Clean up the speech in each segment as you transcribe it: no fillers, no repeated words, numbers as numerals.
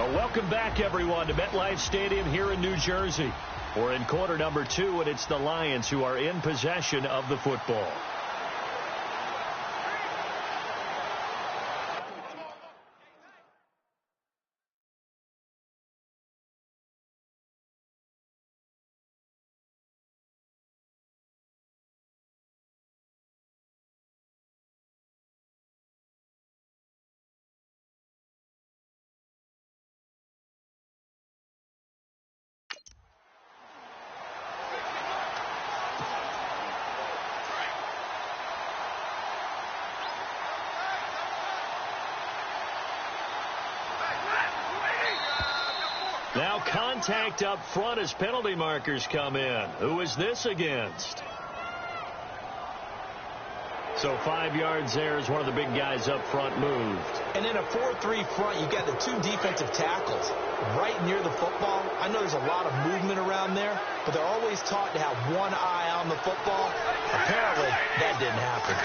Welcome back, everyone, to MetLife Stadium here in New Jersey. We're in quarter number 2, and it's the Lions who are in possession of the football. Now contact up front as penalty markers come in. Who is this against? So 5 yards there as one of the big guys up front moved. And in a 4-3 front, you've got the 2 defensive tackles right near the football. I know there's a lot of movement around there, but they're always taught to have one eye on the football. Apparently, that didn't happen.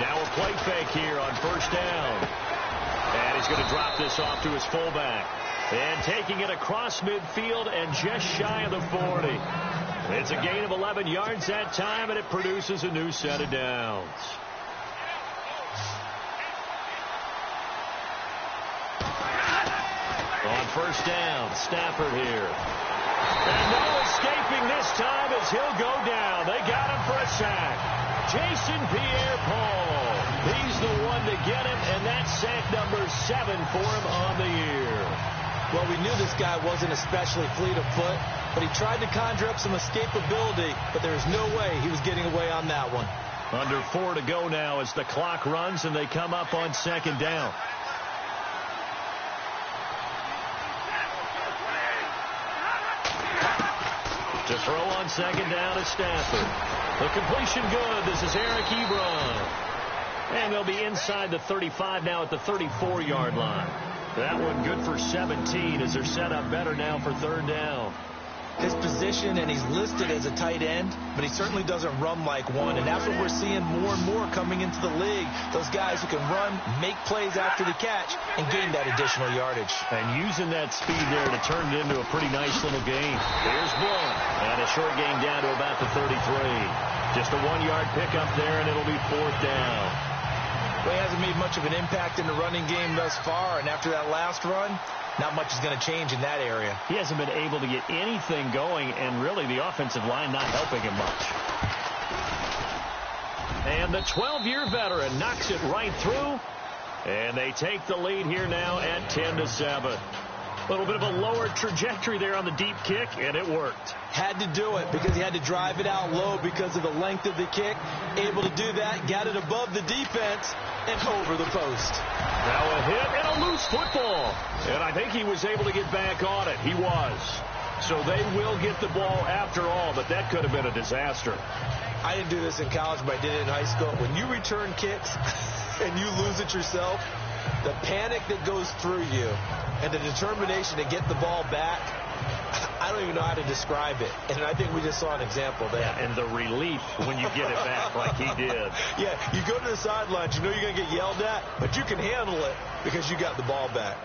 Now a play fake here on first down. And he's going to drop this off to his fullback. And taking it across midfield and just shy of the 40. It's a gain of 11 yards that time, and it produces a new set of downs. On first down, Stafford here. And no escaping this time as he'll go down. They got him for a sack. Jason Pierre-Paul. He's the one to get him, and that's sack number 7 for him on the year. Well, we knew this guy wasn't especially fleet of foot, but he tried to conjure up some escapability, but there's no way he was getting away on that one. Under 4 to go now as the clock runs and they come up on second down. To throw on second down is Stafford. The completion good. This is Eric Ebron. And they'll be inside the 35 now at the 34-yard line. That one good for 17 as they're set up better now for third down. His position, and he's listed as a tight end, but he certainly doesn't run like one, and that's what we're seeing more and more coming into the league. Those guys who can run, make plays after the catch, and gain that additional yardage. And using that speed there to turn it into a pretty nice little gain. Here's Blunt, and a short gain down to about the 33. Just a 1-yard pickup there, and it'll be fourth down. Well, he hasn't made much of an impact in the running game thus far, and after that last run, not much is going to change in that area. He hasn't been able to get anything going, and really the offensive line not helping him much. And the 12-year veteran knocks it right through, and they take the lead here now at 10-7. A little bit of a lower trajectory there on the deep kick, and it worked. Had to do it because he had to drive it out low because of the length of the kick. Able to do that, got it above the defense and over the post. Now a hit and a loose football. And I think he was able to get back on it. He was. So they will get the ball after all, but that could have been a disaster. I didn't do this in college, but I did it in high school. When you return kicks and you lose it yourself, the panic that goes through you and the determination to get the ball back, I don't even know how to describe it. And I think we just saw an example there. Yeah, and the relief when you get it back like he did. Yeah, you go to the sidelines, you know you're going to get yelled at, but you can handle it because you got the ball back.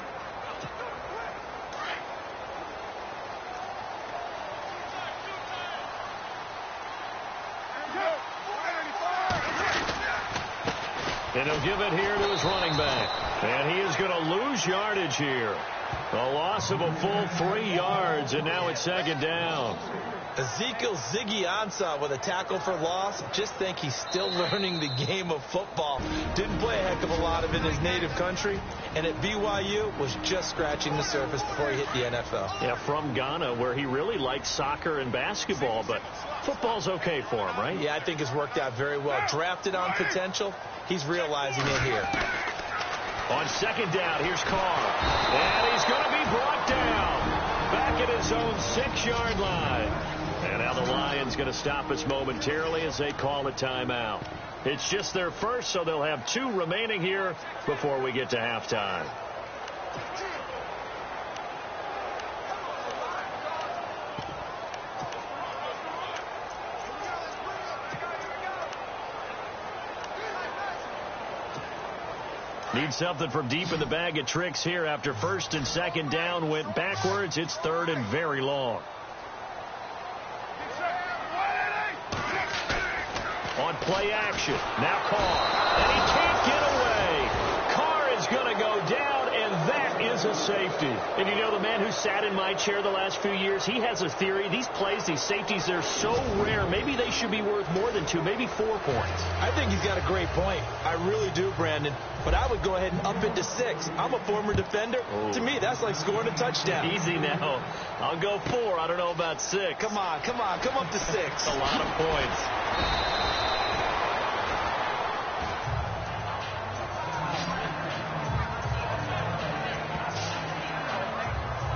And he'll give it here to his running back. And he is going to lose yardage here. A loss of a full 3 yards, and now it's second down. Ezekiel Ziggy Ansah with a tackle for loss. Just think he's still learning the game of football. Didn't play a heck of a lot of it in his native country, and at BYU was just scratching the surface before he hit the NFL. Yeah, from Ghana, where he really likes soccer and basketball, but football's okay for him, right? Yeah, I think it's worked out very well. Drafted on potential, he's realizing it here. On second down, here's Carr. And he's going to be brought down back at his own 6-yard line. And now the Lions going to stop us momentarily as they call a timeout. It's just their first, so they'll have 2 remaining here before we get to halftime. Need something from deep in the bag of tricks here after first and second down went backwards. It's third and very long. On play action. Now Carr. And he can't get away. Carr is going to go down, and that is a safety. And you know, the man who sat in my chair the last few years, he has a theory. These plays, these safeties, they're so rare. Maybe they should be worth more than 2, maybe 4 points. I think he's got a great point. I really do, Brandon. But I would go ahead and up it to 6. I'm a former defender. Oh. To me, that's like scoring a touchdown. Easy now. I'll go 4. I don't know about 6. Come on. Come up to 6. A lot of points.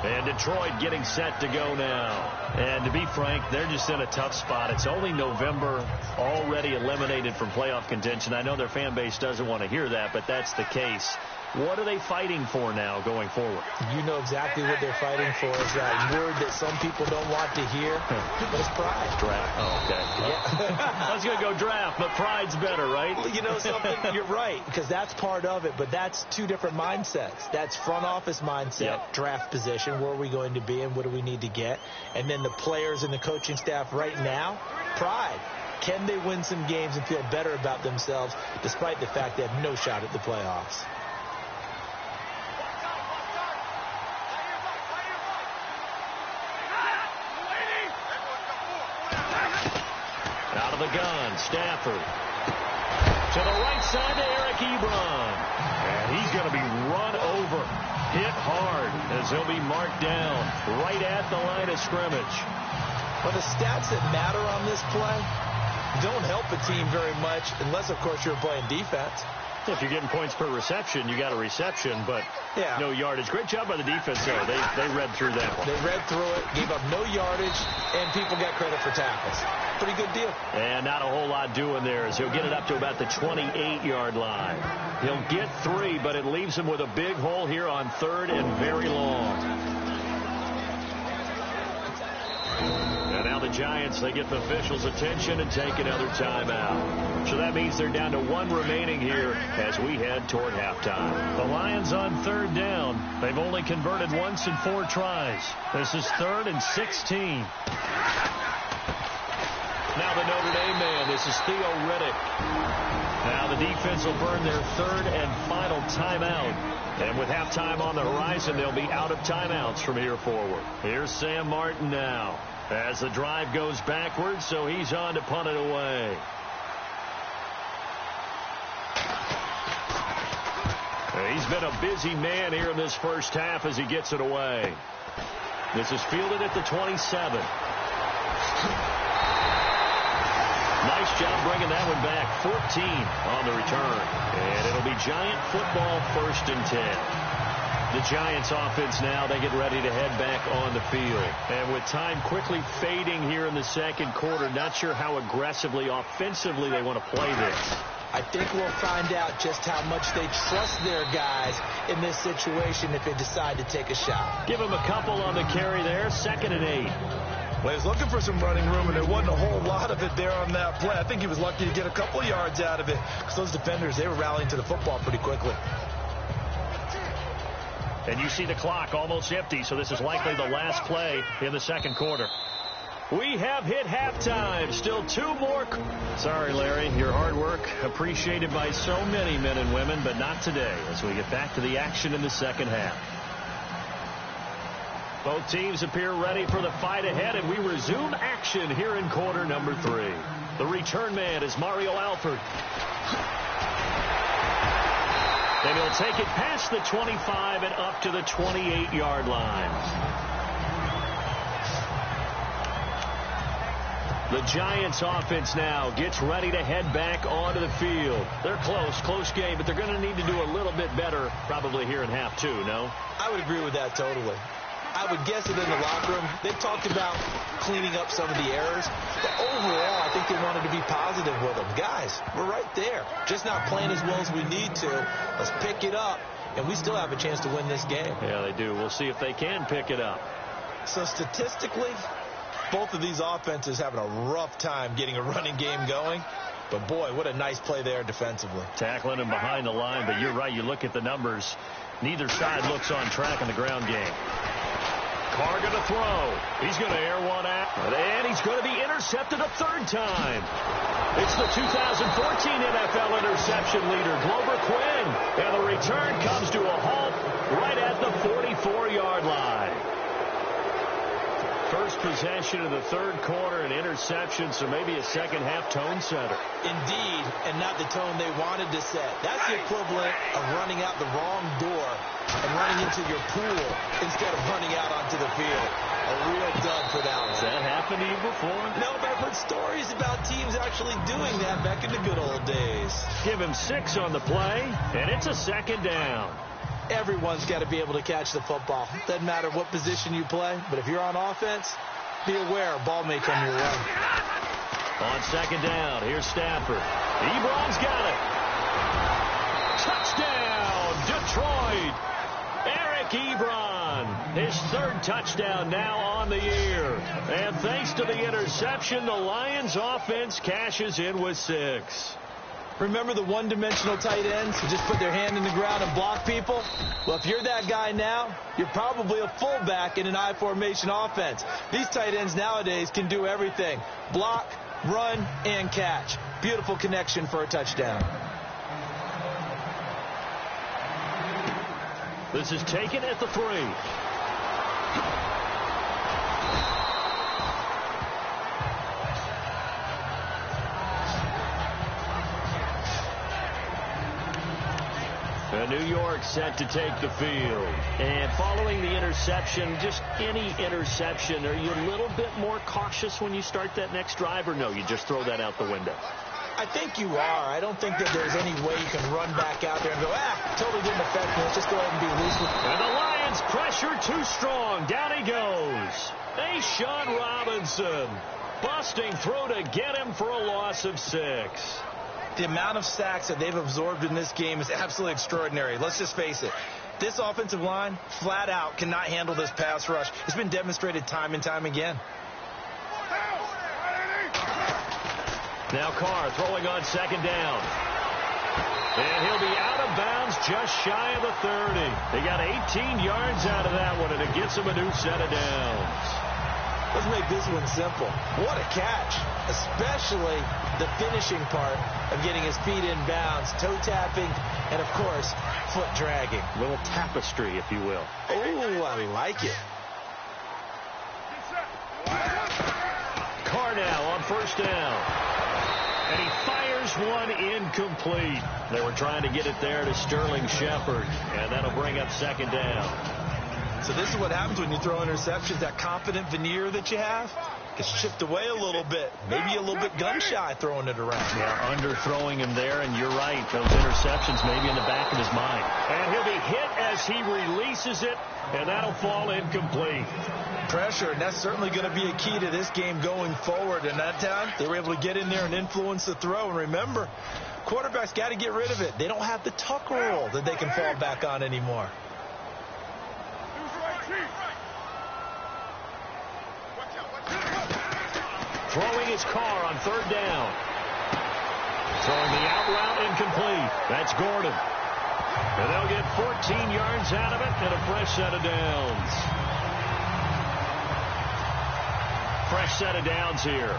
And Detroit getting set to go now. And to be frank, they're just in a tough spot. It's only November, already eliminated from playoff contention. I know their fan base doesn't want to hear that, but that's the case. What are they fighting for now going forward? You know exactly what they're fighting for. Is that word that some people don't want to hear, but it's pride. Draft. Oh, okay. Yeah. I was going to go draft, but pride's better, right? You know something? You're right, because that's part of it, but that's 2 different mindsets. That's front office mindset, draft position, where are we going to be and what do we need to get? And then the players and the coaching staff right now, pride. Can they win some games and feel better about themselves despite the fact they have no shot at the playoffs? Out of the gun, Stafford. To the right side to Eric Ebron. And he's going to be run over. Hit hard as he'll be marked down right at the line of scrimmage. Well, the stats that matter on this play don't help a team very much unless, of course, you're playing defense. If you're getting points per reception, you got a reception, but no yardage. Great job by the defense there. They read through that one. They read through it, gave up no yardage, and people got credit for tackles. Pretty good deal. And not a whole lot doing there as he'll get it up to about the 28-yard line. He'll get 3, but it leaves him with a big hole here on third and very long. And now the Giants, they get the officials' attention and take another timeout. So that means they're down to 1 remaining here as we head toward halftime. The Lions on third down. They've only converted once in 4 tries. This is 3rd and 16. Now the Notre Dame man. This is Theo Riddick. Now the defense will burn their 3rd and final timeout. And with halftime on the horizon, they'll be out of timeouts from here forward. Here's Sam Martin now as the drive goes backwards, so he's on to punt it away. He's been a busy man here in this first half as he gets it away. This is fielded at the 27. Nice job bringing that one back. 14 on the return. And it'll be Giant football, 1st and 10. The Giants offense now, they get ready to head back on the field. And with time quickly fading here in the second quarter, not sure how aggressively, offensively they want to play this. I think we'll find out just how much they trust their guys in this situation if they decide to take a shot. Give them a couple on the carry there, 2nd and 8. Well, he was looking for some running room, and there wasn't a whole lot of it there on that play. I think he was lucky to get a couple yards out of it because those defenders, they were rallying to the football pretty quickly. And you see the clock almost empty, so this is likely the last play in the second quarter. We have hit halftime. Still 2 more. Sorry, Larry. Your hard work appreciated by so many men and women, but not today as we get back to the action in the second half. Both teams appear ready for the fight ahead, and we resume action here in quarter number 3. The return man is Mario Alford. And he'll take it past the 25 and up to the 28-yard line. The Giants offense now gets ready to head back onto the field. They're close game, but they're going to need to do a little bit better probably here in half 2, no? I would agree with that totally. I would guess that in the locker room, they've talked about cleaning up some of the errors. But overall, I think they wanted to be positive with them. Guys, we're right there. Just not playing as well as we need to. Let's pick it up. And we still have a chance to win this game. Yeah, they do. We'll see if they can pick it up. So statistically, both of these offenses having a rough time getting a running game going. But, boy, what a nice play there defensively. Tackling him behind the line, but you're right. You look at the numbers. Neither side looks on track in the ground game. Carr going to throw. He's going to air one out. And he's going to be intercepted a third time. It's the 2014 NFL interception leader, Glover Quinn. And the return comes to a halt right at the 44-yard line. First possession of the third quarter, an interception, so maybe a second-half tone setter. Indeed, and not the tone they wanted to set. That's the equivalent of running out the wrong door and running into your pool instead of running out onto the field. A real dud for that one. Has that happened to you before? No, but I've heard stories about teams actually doing that back in the good old days. Give him 6 on the play, and it's a second down. Everyone's got to be able to catch the football. Doesn't matter what position you play, but if you're on offense, be aware a ball may come your way. On second down, here's Stafford. Ebron's got it. Touchdown, Detroit. Eric Ebron, his third touchdown now on the year. And thanks to the interception, the Lions offense cashes in with 6. Remember the one-dimensional tight ends who just put their hand in the ground and block people? Well, if you're that guy now, you're probably a fullback in an I-formation offense. These tight ends nowadays can do everything. Block, run, and catch. Beautiful connection for a touchdown. This is taken at the 3. New York set to take the field. And following the interception, just any interception, are you a little bit more cautious when you start that next drive, or no, you just throw that out the window? I think you are. I don't think that there's any way you can run back out there and go, totally didn't affect me. Let's just go ahead and be loose with it. And the Lions pressure too strong. Down he goes. Sean Robinson busting through to get him for a loss of 6. The amount of sacks that they've absorbed in this game is absolutely extraordinary. Let's just face it. This offensive line, flat out, cannot handle this pass rush. It's been demonstrated time and time again. Now Carr throwing on second down. And he'll be out of bounds just shy of the 30. They got 18 yards out of that one, and it gets him a new set of downs. Let's make this one simple. What a catch, especially the finishing part of getting his feet in bounds, toe tapping, and, of course, foot dragging. A little tapestry, if you will. Oh, I like it. Carr now on first down. And he fires one incomplete. They were trying to get it there to Sterling Shepard, and that'll bring up second down. So this is what happens when you throw interceptions. That confident veneer that you have gets chipped away a little bit. Maybe a little bit gun-shy throwing it around. Yeah, underthrowing him there, and you're right. Those interceptions maybe in the back of his mind. And he'll be hit as he releases it, and that'll fall incomplete. Pressure, and that's certainly going to be a key to this game going forward. And that time, they were able to get in there and influence the throw. And remember, quarterbacks got to get rid of it. They don't have the tuck rule that they can fall back on anymore. Throwing his Carr on third down. Throwing the out route incomplete. That's Gordon. And they'll get 14 yards out of it and a fresh set of downs. Fresh set of downs here.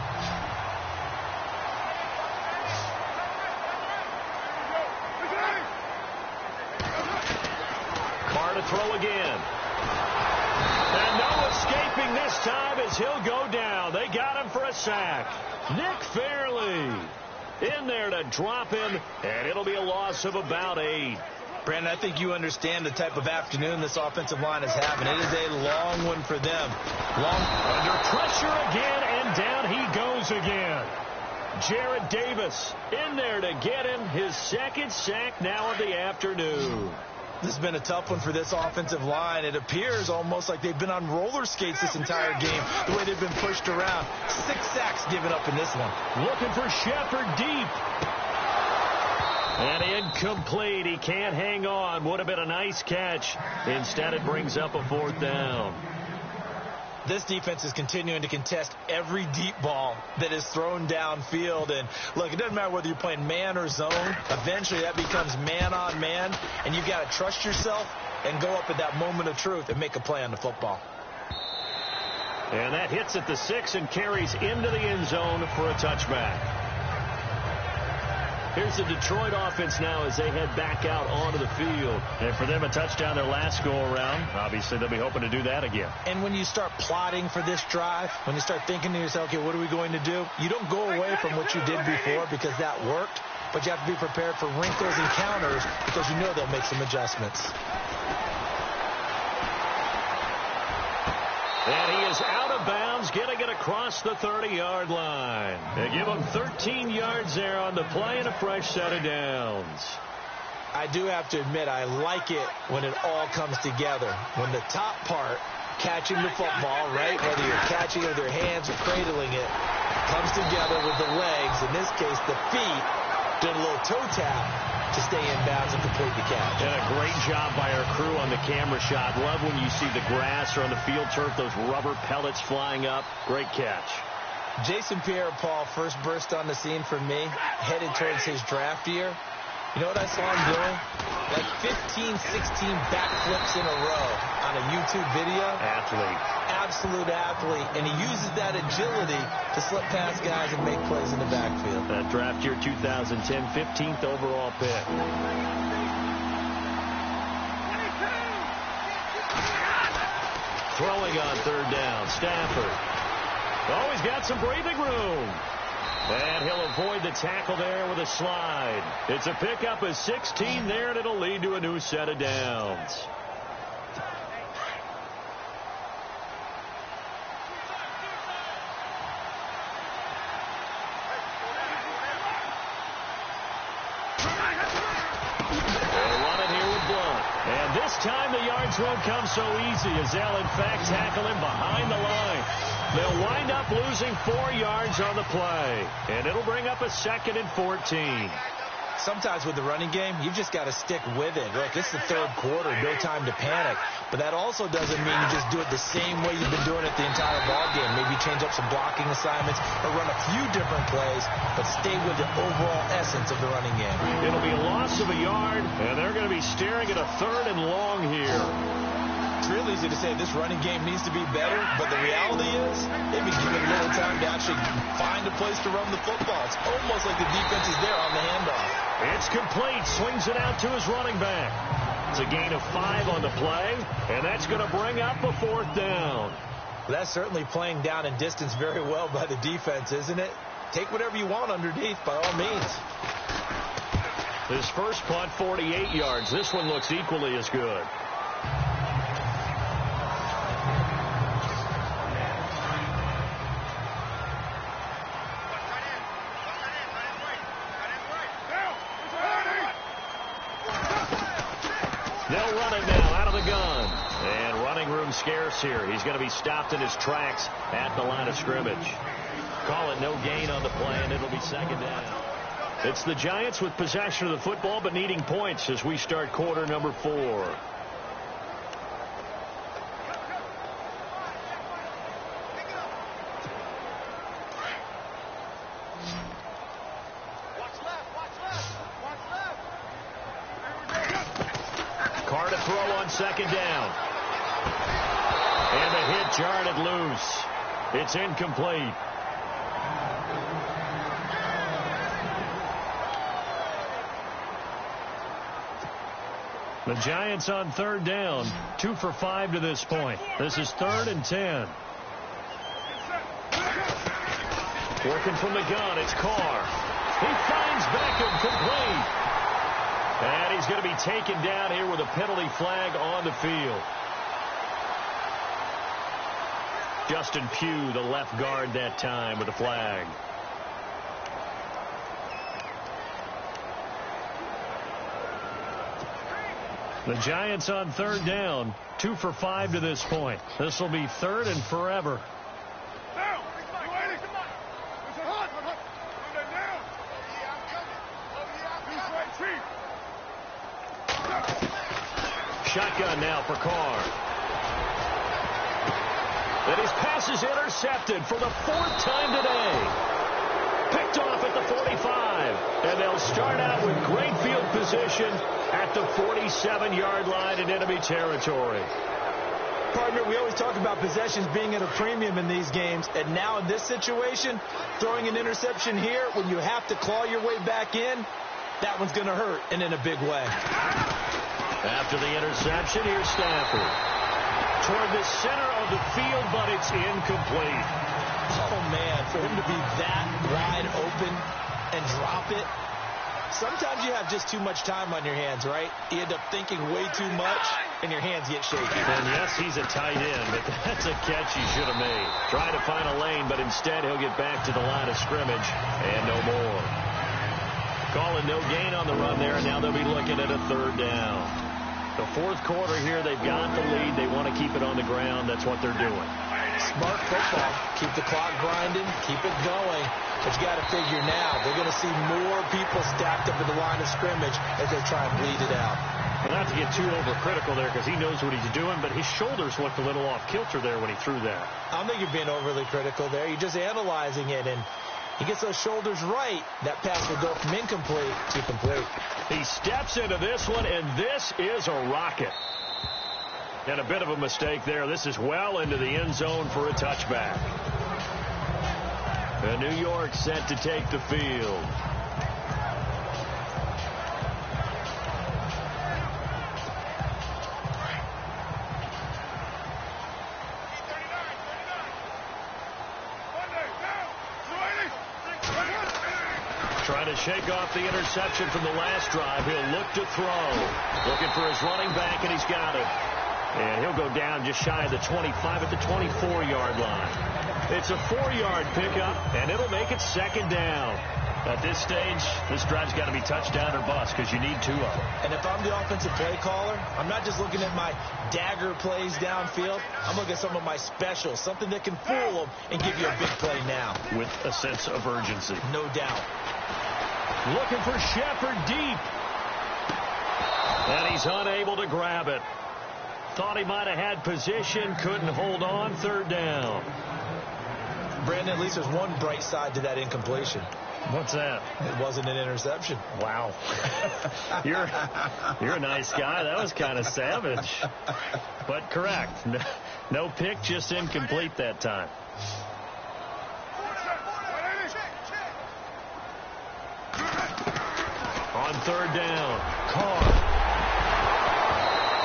Carr to throw again. And no escaping this time as he'll go down. They got him for a sack. Nick Fairley in there to drop him, and it'll be a loss of about 8. Brandon, I think you understand the type of afternoon this offensive line is having. It is a long one for them. Long under pressure again, and down he goes again. Jared Davis in there to get him his second sack now of the afternoon. This has been a tough one for this offensive line. It appears almost like they've been on roller skates this entire game, the way they've been pushed around. 6 sacks given up in this one. Looking for Shepard deep. And incomplete. He can't hang on. Would have been a nice catch. Instead, it brings up a 4th down. This defense is continuing to contest every deep ball that is thrown downfield. And, look, it doesn't matter whether you're playing man or zone. Eventually that becomes man on man, and you've got to trust yourself and go up at that moment of truth and make a play on the football. And that hits at the 6 and carries into the end zone for a touchback. Here's the Detroit offense now as they head back out onto the field. And for them, a touchdown their last go-around. Obviously, they'll be hoping to do that again. And when you start plotting for this drive, when you start thinking to yourself, okay, what are we going to do? You don't go away from what you did before because that worked, but you have to be prepared for wrinkles and counters because you know they'll make some adjustments. And he is out of bounds, getting it across the 30-yard line. They give him 13 yards there on the play and a fresh set of downs. I do have to admit, I like it when it all comes together. When the top part, catching the football, right, whether you're catching it with your hands or cradling it, comes together with the legs, in this case the feet, doing a little toe tap to stay in bounds and complete the catch. And a great job by our crew on the camera shot. Love when you see the grass or on the field turf, those rubber pellets flying up. Great catch. Jason Pierre-Paul first burst on the scene for me, headed towards his draft year. You know what I saw him doing? Like 15, 16 backflips in a row on a YouTube video. Athlete. Absolute athlete. And he uses that agility to slip past guys and make plays in the backfield. That draft year 2010, 15th overall pick. Throwing on third down, Stafford. Oh, he's got some breathing room. And he'll avoid the tackle there with a slide. It's a pickup of 16 there, and it'll lead to a new set of downs. And this time the yards won't come so easy as they'll in fact tackle him behind the line. They'll wind up losing 4 yards on the play. And it'll bring up a 2nd and 14. Sometimes with the running game, you've just got to stick with it. Look, it's the third quarter, no time to panic. But that also doesn't mean you just do it the same way you've been doing it the entire ball game. Maybe change up some blocking assignments or run a few different plays, but stay with the overall essence of the running game. It'll be a loss of a yard, and they're going to be staring at a 3rd and long here. It's real easy to say this running game needs to be better, but the reality is they've been given a little time to actually find a place to run the football. It's almost like the defense is there on the handoff. It's complete. Swings it out to his running back. It's a gain of 5 on the play, and that's going to bring up a 4th down. Well, that's certainly playing down and distance very well by the defense, isn't it? Take whatever you want underneath, by all means. His first punt, 48 yards. This one looks equally as good. They'll run it now out of the gun. And running room scarce here. He's going to be stopped in his tracks at the line of scrimmage. Call it no gain on the play, and it'll be 2nd down. It's the Giants with possession of the football but needing points as we start quarter number 4. Carr to throw on 2nd down. And the hit jarred it loose. It's incomplete. The Giants on 3rd down, 2 for 5 to this point. This is 3rd and 10. Working from the gun, it's Carr. He finds Beckham complete. And he's going to be taken down here with a penalty flag on the field. Justin Pugh, the left guard that time with a flag. The Giants on 3rd down, 2 for 5 to this point. This will be 3rd and forever. Shotgun now for Carr. And his pass is intercepted for the 4th time today. Picked off at the 45. And they'll start out with great field position at the 47-yard line in enemy territory. Partner, we always talk about possessions being at a premium in these games. And now in this situation, throwing an interception here when you have to claw your way back in, that one's going to hurt, and in a big way. After the interception, here's Stafford. Toward the center of the field, but it's incomplete. Oh, man, for him to be that wide open and drop it. Sometimes you have just too much time on your hands, right? You end up thinking way too much, and your hands get shaky. And yes, he's a tight end, but that's a catch he should have made. Trying to find a lane, but instead he'll get back to the line of scrimmage, and no more. Calling no gain on the run there, and now they'll be looking at a 3rd down. The 4th quarter here, they've got the lead. They want to keep it on the ground. That's what they're doing. Smart football. Keep the clock grinding. Keep it going. But you got to figure now, they're going to see more people stacked up at the line of scrimmage as they try and bleed it out. Well, not to get too overcritical there because he knows what he's doing, but his shoulders looked a little off kilter there when he threw that. I don't think you're being overly critical there. You're just analyzing it, and he gets those shoulders right. That pass will go from incomplete to complete. He steps into this one, and this is a rocket. And a bit of a mistake there. This is well into the end zone for a touchback. And New York set to take the field. Trying to shake off the interception from the last drive. He'll look to throw. Looking for his running back, and he's got it. And he'll go down just shy of the 25 at the 24-yard line. It's a 4-yard pickup, and it'll make it 2nd down. At this stage, this drive's got to be touchdown or bust because you need 2 of them. And if I'm the offensive play caller, I'm not just looking at my dagger plays downfield. I'm looking at some of my specials, something that can fool them and give you a big play now. With a sense of urgency. No doubt. Looking for Shepard deep. And he's unable to grab it. Thought he might have had position, couldn't hold on. 3rd down. Brandon, at least there's one bright side to that incompletion. What's that? It wasn't an interception. Wow. You're a nice guy. That was kind of savage. But correct. No pick, just incomplete that time. On 3rd down, Carr.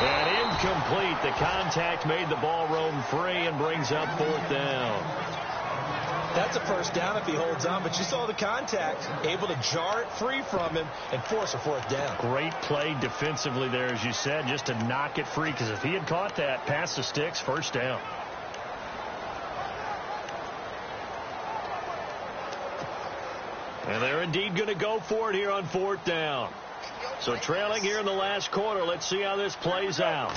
And incomplete. The contact made the ball roam free and brings up 4th down. That's a 1st down if he holds on, but you saw the contact, able to jar it free from him and force a 4th down. Great play defensively there, as you said, just to knock it free, because if he had caught that, past the sticks, 1st down. And they're indeed going to go for it here on 4th down. So trailing here in the last quarter, let's see how this plays out.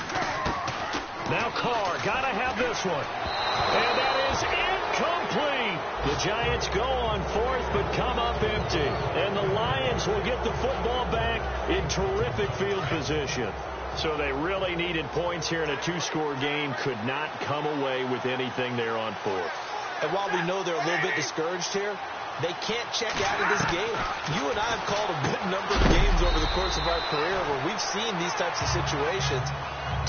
Now Carr, got to have this one. And that is incomplete. The Giants go on 4th, but come up empty. And the Lions will get the football back in terrific field position. So they really needed points here in a 2-score game. Could not come away with anything there on 4th. And while we know they're a little bit discouraged here, they can't check out of this game. You and I have called a good number of games over the course of our career where we've seen these types of situations.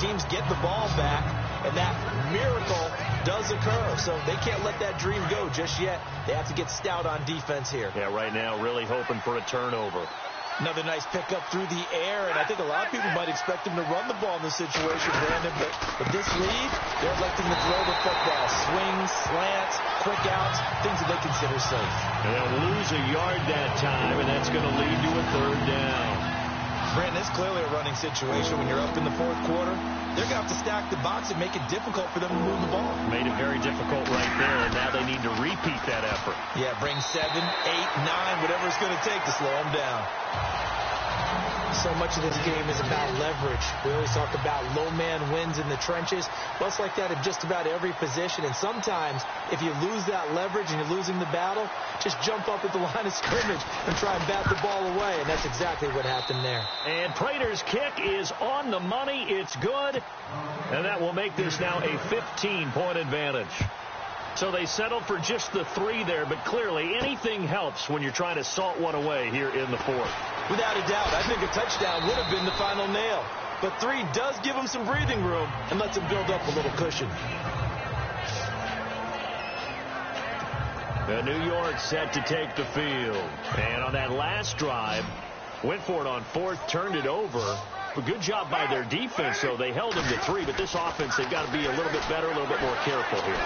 Teams get the ball back, and that miracle does occur. So they can't let that dream go just yet. They have to get stout on defense here. Yeah, right now really hoping for a turnover. Another nice pickup through the air, and I think a lot of people might expect him to run the ball in this situation, Brandon, but with this lead, they're electing to throw the football. Swings, slants, quick outs, things that they consider safe. And they'll lose a yard that time, and that's going to lead to a 3rd down. Brandon, it's clearly a running situation when you're up in the 4th quarter. They're going to have to stack the box and make it difficult for them to move the ball. Made it very difficult right there, and now they need to repeat that effort. Yeah, bring 7, 8, 9, whatever it's going to take to slow them down. So much of this game is about leverage. We always talk about low man wins in the trenches. Well, it's like that in just about every position. And sometimes, if you lose that leverage and you're losing the battle, just jump up at the line of scrimmage and try and bat the ball away. And that's exactly what happened there. And Prater's kick is on the money. It's good. And that will make this now a 15-point advantage. So they settled for just the 3 there, but clearly anything helps when you're trying to salt one away here in the 4th. Without a doubt, I think a touchdown would have been the final nail. But 3 does give them some breathing room and lets them build up a little cushion. New York set to take the field. And on that last drive, went for it on 4th, turned it over. A good job by their defense, though. They held them to 3, but this offense, they've got to be a little bit better, a little bit more careful here.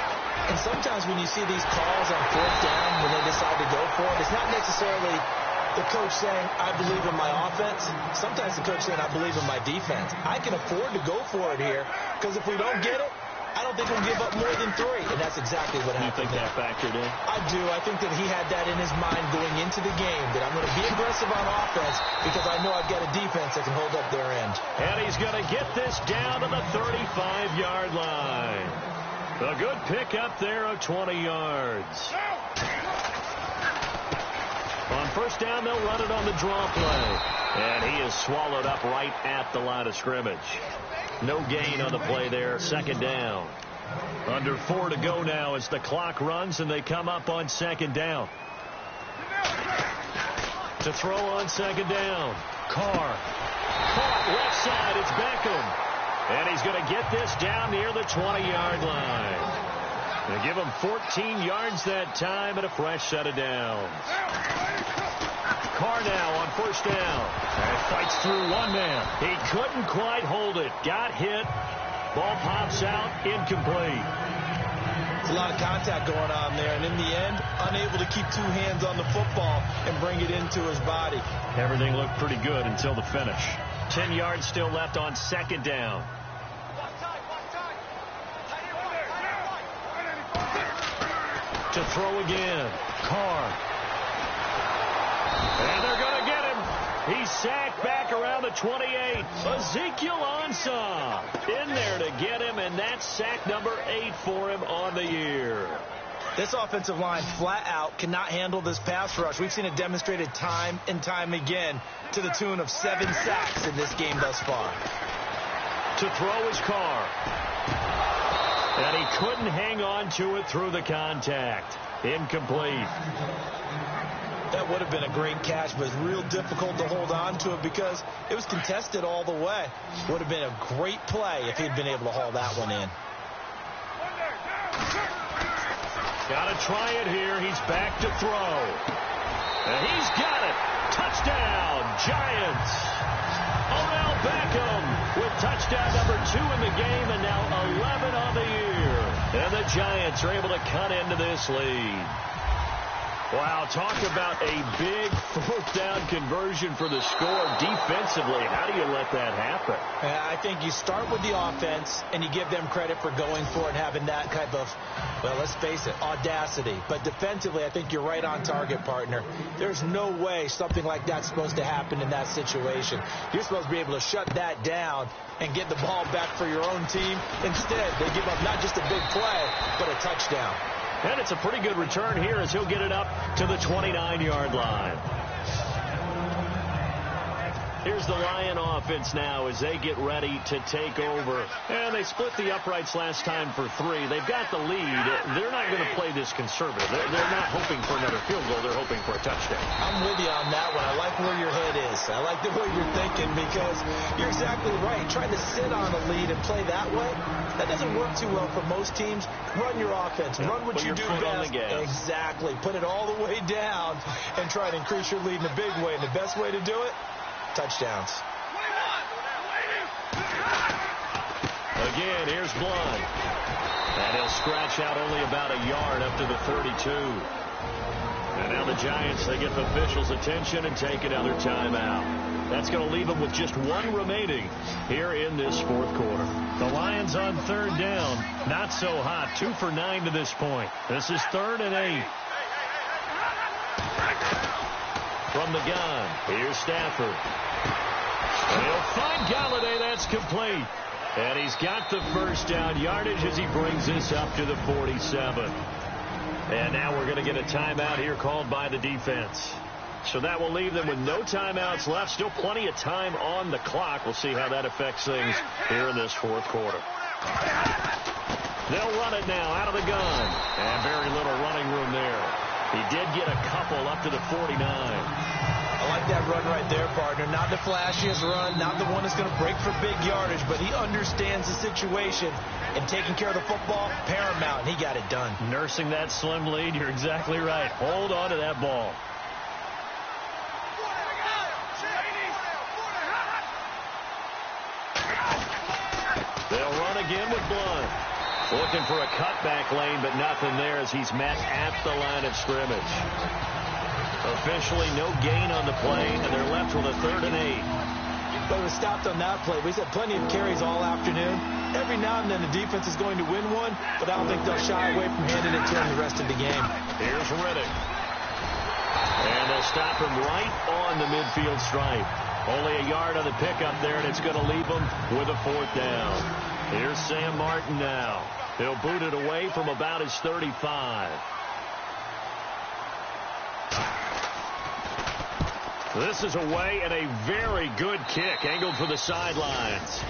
And sometimes when you see these calls on 4th down, when they decide to go for it, it's not necessarily the coach saying, I believe in my offense. Sometimes the coach saying, I believe in my defense. I can afford to go for it here, because if we don't get it, I don't think we'll give up more than 3. And that's exactly what happened. You think that factored in? I do. I think that he had that in his mind going into the game, that I'm going to be aggressive on offense because I know I've got a defense that can hold up their end. And he's going to get this down to the 35-yard line. A good pickup there of 20 yards. On 1st down, they'll run it on the draw play. And he is swallowed up right at the line of scrimmage. No gain on the play there. 2nd down. Under 4 to go now as the clock runs and they come up on 2nd down. To throw on 2nd down. Carr. Caught left side. It's Beckham. And he's going to get this down near the 20-yard line. They give him 14 yards that time and a fresh set of downs. Carr now on 1st down. And fights through one man. He couldn't quite hold it. Got hit. Ball pops out. Incomplete. There's a lot of contact going on there. And in the end, unable to keep 2 hands on the football and bring it into his body. Everything looked pretty good until the finish. 10 yards still left on 2nd down. To throw again. Carr. And they're going to get him. He's sacked back around the 28. Ezekiel Ansah in there to get him, and that's sack number 8 for him on the year. This offensive line flat out cannot handle this pass rush. We've seen it demonstrated time and time again to the tune of 7 sacks in this game thus far. To throw is Carr. And he couldn't hang on to it through the contact. Incomplete. That would have been a great catch, but it's real difficult to hold on to it because it was contested all the way. Would have been a great play if he'd been able to haul that one in. Got to try it here. He's back to throw. And he's got it. Touchdown, Giants. Odell Beckham with touchdown number 2 in the game and now 11 on the year. And the Giants are able to cut into this lead. Wow, talk about a big 4th down conversion for the score defensively. How do you let that happen? I think you start with the offense and you give them credit for going for it and having that type of, well, let's face it, audacity. But defensively, I think you're right on target, partner. There's no way something like that's supposed to happen in that situation. You're supposed to be able to shut that down and get the ball back for your own team. Instead, they give up not just a big play, but a touchdown. And it's a pretty good return here as he'll get it up to the 29-yard line. Here's the Lion offense now as they get ready to take over. And they split the uprights last time for 3. They've got the lead. They're not going to play this conservative. They're not hoping for another field goal. They're hoping for a touchdown. I'm with you on that one. I like where your head is. I like the way you're thinking because you're exactly right. Trying to sit on a lead and play that way, that doesn't work too well for most teams. Run your offense. Run what you do best. Exactly. Put it all the way down and try to increase your lead in a big way. And the best way to do it, touchdowns. Again, here's Blunt. And he'll scratch out only about a yard up to the 32. And now the Giants, they get the officials' attention and take another timeout. That's going to leave them with just 1 remaining here in this 4th quarter. The Lions on 3rd down. Not so hot. 2 for 9 to this point. This is 3rd and 8. From the gun, here's Stafford. And he'll find Galladay. That's complete. And he's got the first down yardage as he brings this up to the 47. And now we're going to get a timeout here called by the defense. So that will leave them with no timeouts left. Still plenty of time on the clock. We'll see how that affects things here in this fourth quarter. They'll run it now out of the gun. And very little running room there. He did get a couple up to the 49. I like that run right there, partner. Not the flashiest run, not the one that's going to break for big yardage, but he understands the situation, and taking care of the football, paramount, and he got it done. Nursing that slim lead, you're exactly right. Hold on to that ball. They'll run again with Blunt. Looking for a cutback lane, but nothing there as he's met at the line of scrimmage. Officially no gain on the play, and they're left with a 3rd and 8. But it was stopped on that play. We've had plenty of carries all afternoon. Every now and then the defense is going to win one, but I don't think they'll shy away from handing it to him the rest of the game. Here's Riddick. And they'll stop him right on the midfield stripe. Only a yard on the pickup there, and it's going to leave him with a 4th down. Here's Sam Martin now. He'll boot it away from about his 35. This is away and a very good kick, angled for the sidelines.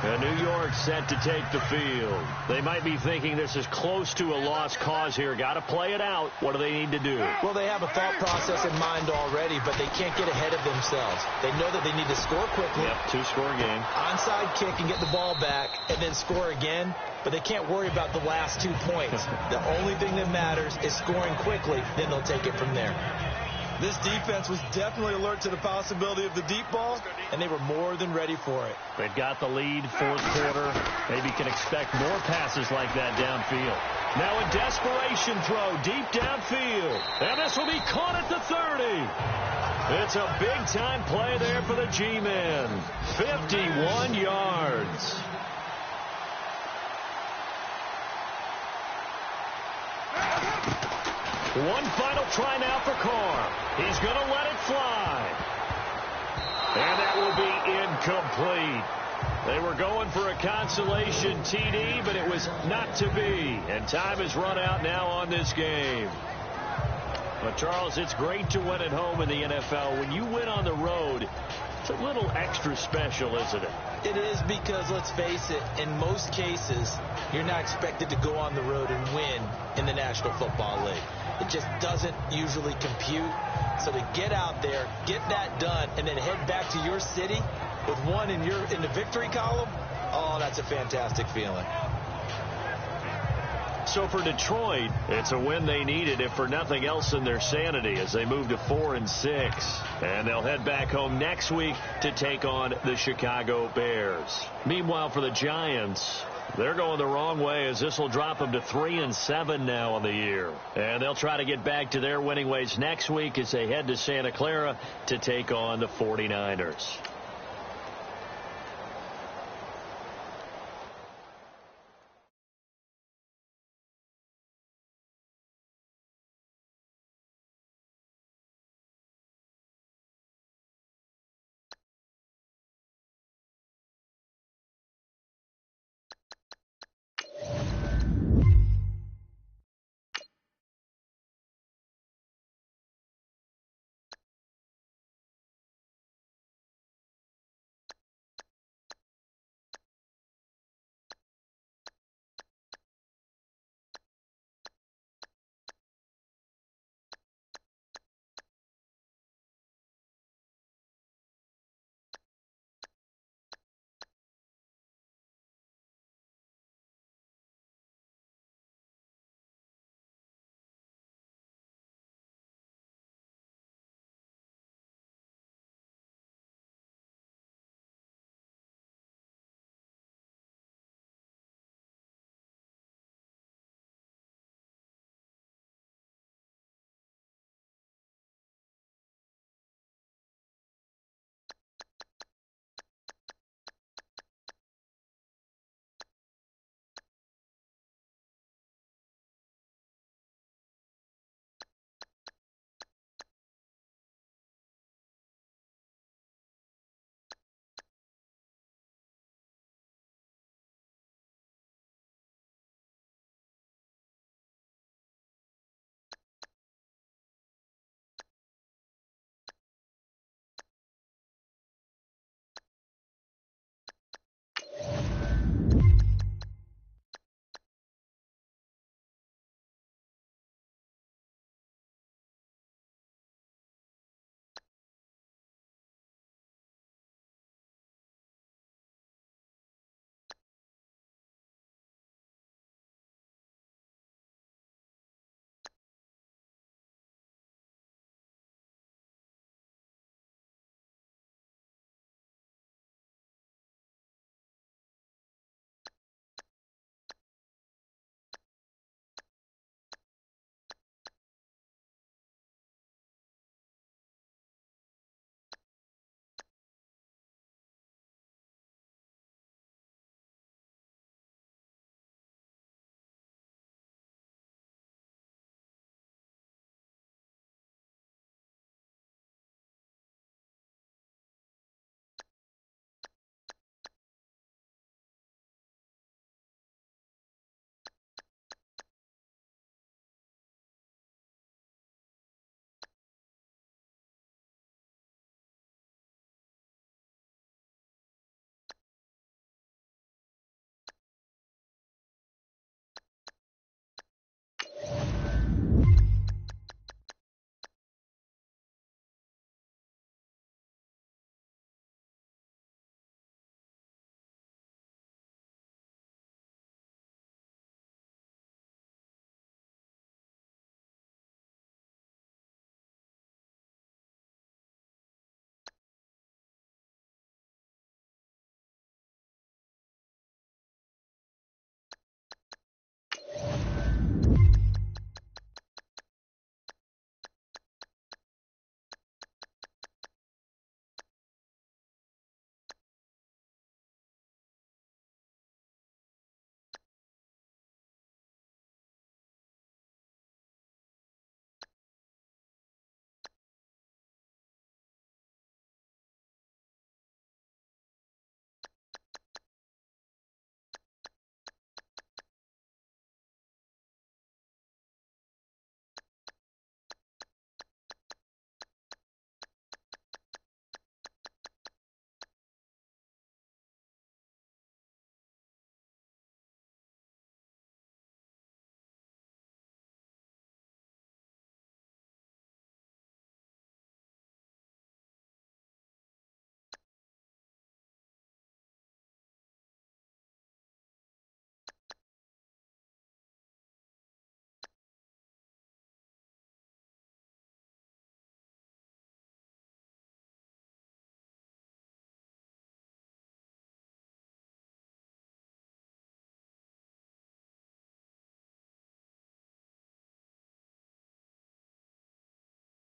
And New York set to take the field. They might be thinking this is close to a lost cause here. Got to play it out. What do they need to do? Well, they have a thought process in mind already, but they can't get ahead of themselves. They know that they need to score quickly. Yep, 2-score game. Onside kick and get the ball back and then score again. But they can't worry about the last 2 points. The only thing that matters is scoring quickly. Then they'll take it from there. This defense was definitely alert to the possibility of the deep ball, and they were more than ready for it. They've got the lead, fourth quarter. Maybe can expect more passes like that downfield. Now a desperation throw deep downfield. And this will be caught at the 30. It's a big-time play there for the G-men. 51 yards. One final try now for Carr. He's going to let it fly. And that will be incomplete. They were going for a consolation TD, but it was not to be. And time has run out now on this game. But, Charles, it's great to win at home in the NFL. When you win on the road, it's a little extra special, isn't it? It is because, let's face it, in most cases, you're not expected to go on the road and win in the National Football League. It just doesn't usually compute. So to get out there, get that done, and then head back to your city with one in the victory column, oh, that's a fantastic feeling. So for Detroit, it's a win they needed, if for nothing else in their sanity, as they move to 4-6. And they'll head back home next week to take on the Chicago Bears. Meanwhile, for the Giants, they're going the wrong way, as this will drop them to 3-7 now on the year. And they'll try to get back to their winning ways next week as they head to Santa Clara to take on the 49ers.